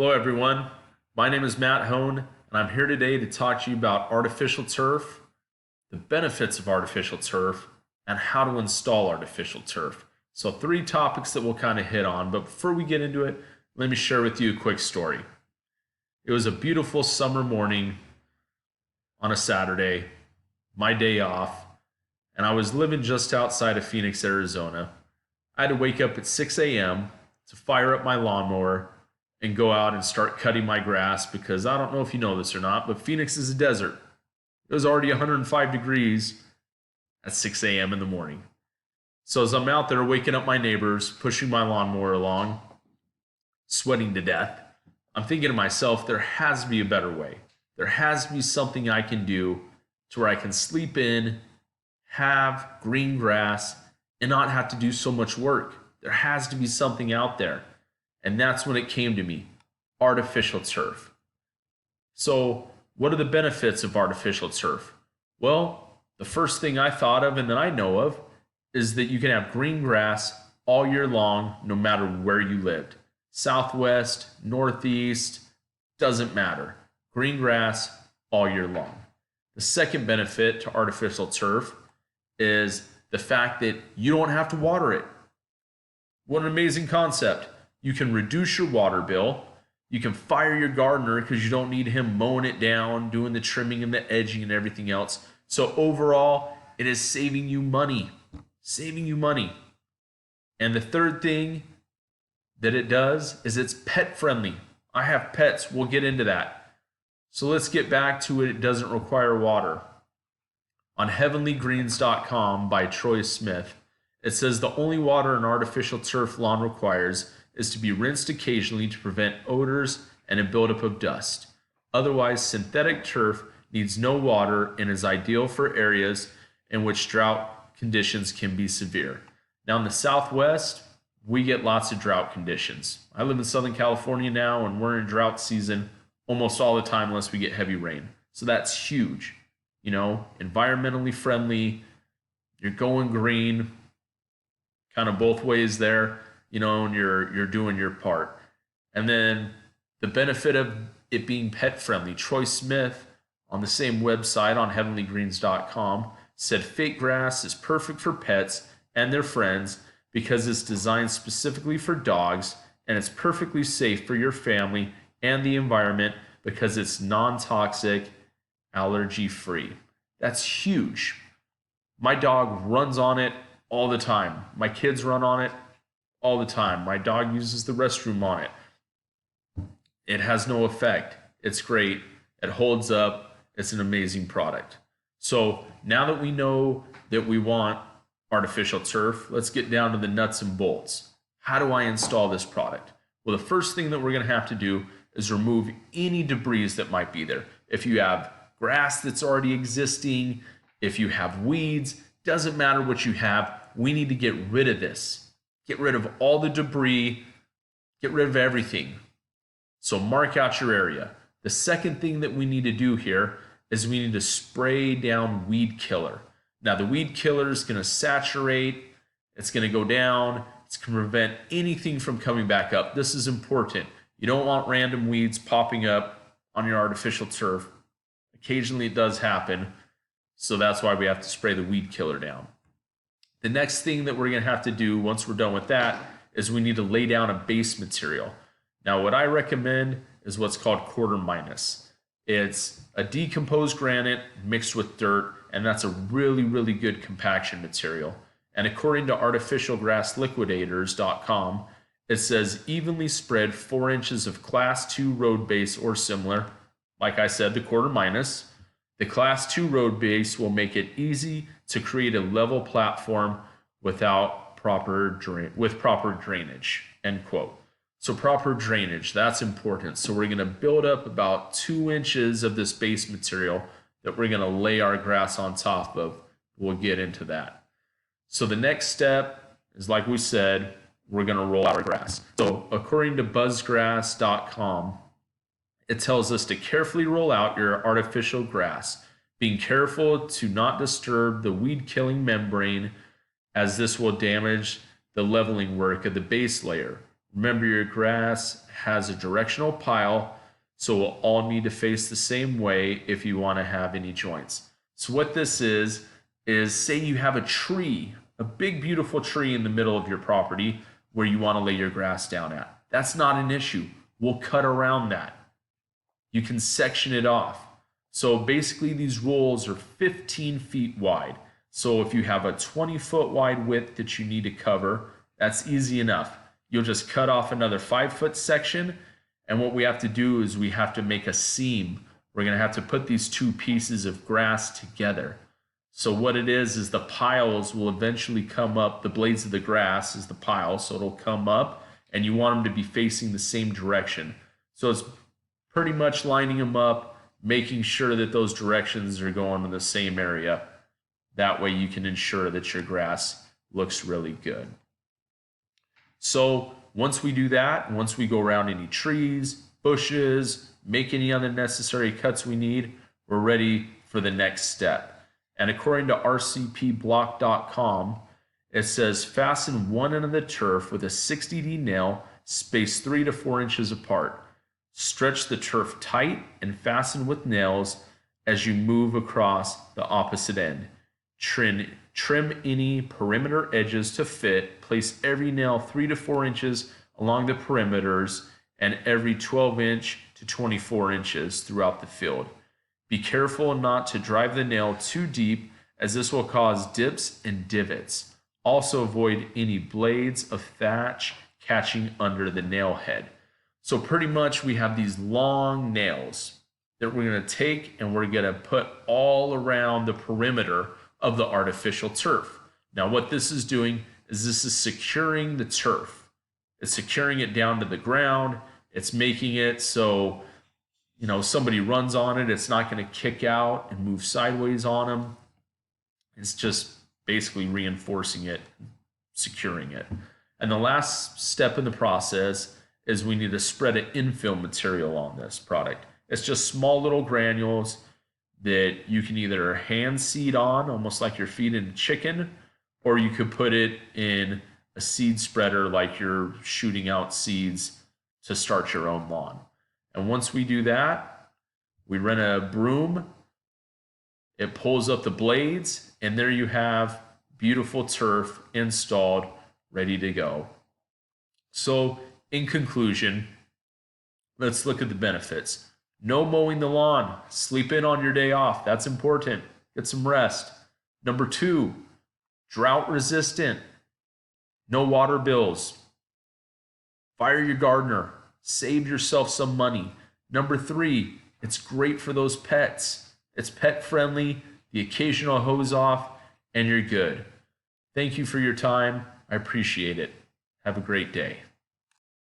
Hello, everyone. My name is Matt Hone, and I'm here today to talk to you about artificial turf, the benefits of artificial turf, and how to install artificial turf. So, three topics that we'll kind of hit on. But before we get into it, let me share with you a quick story. It was a beautiful summer morning on a Saturday, my day off, and I was living just outside of Phoenix, Arizona. I had to wake up at 6 a.m. to fire up my lawnmower and go out and start cutting my grass because I don't know if you know this or not, but Phoenix is a desert. It was already 105 degrees at 6 a.m. in the morning. So as I'm out there waking up my neighbors, pushing my lawnmower along, sweating to death, I'm thinking to myself, there has to be a better way. There has to be something I can do to where I can sleep in, have green grass, and not have to do so much work. There has to be something out there. And that's when it came to me, artificial turf. So, what are the benefits of artificial turf? Well, the first thing I thought of and that I know of is that you can have green grass all year long, no matter where you lived. Southwest, Northeast, doesn't matter. Green grass all year long. The second benefit to artificial turf is the fact that you don't have to water it. What an amazing concept. You can reduce your water bill. You can fire your gardener because you don't need him mowing it down, doing the trimming and the edging and everything else. So overall, it is saving you money. Saving you money. And the third thing that it does is it's pet friendly. I have pets. We'll get into that. So let's get back to it. It doesn't require water. On heavenlygreens.com by Troy Smith, it says the only water an artificial turf lawn requires is to be rinsed occasionally to prevent odors and a buildup of dust. Otherwise, synthetic turf needs no water and is ideal for areas in which drought conditions can be severe. Now, in the Southwest, we get lots of drought conditions. I live in Southern California now, and we're in drought season almost all the time unless we get heavy rain. So that's huge. You know, environmentally friendly, you're going green, kind of both ways there, you know, and you're doing your part. And then the benefit of it being pet friendly, Troy Smith on the same website on heavenlygreens.com said fake grass is perfect for pets and their friends because it's designed specifically for dogs, and it's perfectly safe for your family and the environment because it's non-toxic, allergy free. That's huge. My dog runs on it all the time. My kids run on it all the time. My dog uses the restroom on it. It has no effect. It's great. It holds up. It's an amazing product. So now that we know that we want artificial turf, let's get down to the nuts and bolts. How do I install this product? Well, the first thing that we're going to have to do is remove any debris that might be there. If you have grass that's already existing, if you have weeds, doesn't matter what you have, we need to get rid of this. Get rid of all the debris, get rid of everything. So mark out your area. The second thing that we need to do here is we need to spray down weed killer. Now the weed killer is going to saturate, it's going to go down, it's going to prevent anything from coming back up. This is important. You don't want random weeds popping up on your artificial turf. Occasionally it does happen, so that's why we have to spray the weed killer down. The next thing that we're going to have to do once we're done with that is we need to lay down a base material. Now what I recommend is what's called quarter minus. It's a decomposed granite mixed with dirt, and that's a really, really good compaction material. And according to artificialgrassliquidators.com, it says evenly spread 4 inches of class 2 road base or similar. Like I said, the quarter minus. The class 2 road base will make it easy to create a level platform with proper drainage, end quote. So proper drainage, that's important. So we're going to build up about 2 inches of this base material that we're going to lay our grass on top of. We'll get into that. So the next step is, like we said, we're going to roll out our grass. So according to buzzgrass.com, it tells us to carefully roll out your artificial grass, being careful to not disturb the weed killing membrane, as this will damage the leveling work of the base layer. Remember, your grass has a directional pile, so we'll all need to face the same way if you want to have any joints. So what this is say you have a tree, a big beautiful tree in the middle of your property where you want to lay your grass down at. That's not an issue. We'll cut around that. You can section it off. So basically these rolls are 15 feet wide. So if you have a 20-foot wide width that you need to cover, that's easy enough. You'll just cut off another 5-foot section. And what we have to do is we have to make a seam. We're going to have to put these two pieces of grass together. So what it is the piles will eventually come up. The blades of the grass is the pile, so it'll come up, and you want them to be facing the same direction. So it's pretty much lining them up, making sure that those directions are going in the same area. That way you can ensure that your grass looks really good. So once we do that, once we go around any trees, bushes, make any other necessary cuts we need, we're ready for the next step. And according to rcpblock.com, it says fasten one end of the turf with a 6DD nail spaced 3 to 4 inches apart. Stretch the turf tight and fasten with nails as you move across the opposite end. Trim any perimeter edges to fit. Place every nail 3 to 4 inches along the perimeters and every 12-inch to 24 inches throughout the field. Be careful not to drive the nail too deep, as this will cause dips and divots. Also avoid any blades of thatch catching under the nail head. So pretty much we have these long nails that we're going to take and we're going to put all around the perimeter of the artificial turf. Now what this is doing is this is securing the turf. It's securing it down to the ground. It's making it so somebody runs on it, it's not going to kick out and move sideways on them. It's just basically reinforcing it, securing it. And the last step in the process is we need to spread an infill material on this product. It's just small little granules that you can either hand seed on, almost like you're feeding a chicken, or you could put it in a seed spreader like you're shooting out seeds to start your own lawn. And once we do that, we run a broom, it pulls up the blades, and there you have beautiful turf installed, ready to go. So in conclusion, let's look at the benefits. No mowing the lawn. Sleep in on your day off. That's important. Get some rest. Number 2, drought resistant. No water bills. Fire your gardener. Save yourself some money. Number 3, it's great for those pets. It's pet friendly, the occasional hose off, and you're good. Thank you for your time. I appreciate it. Have a great day.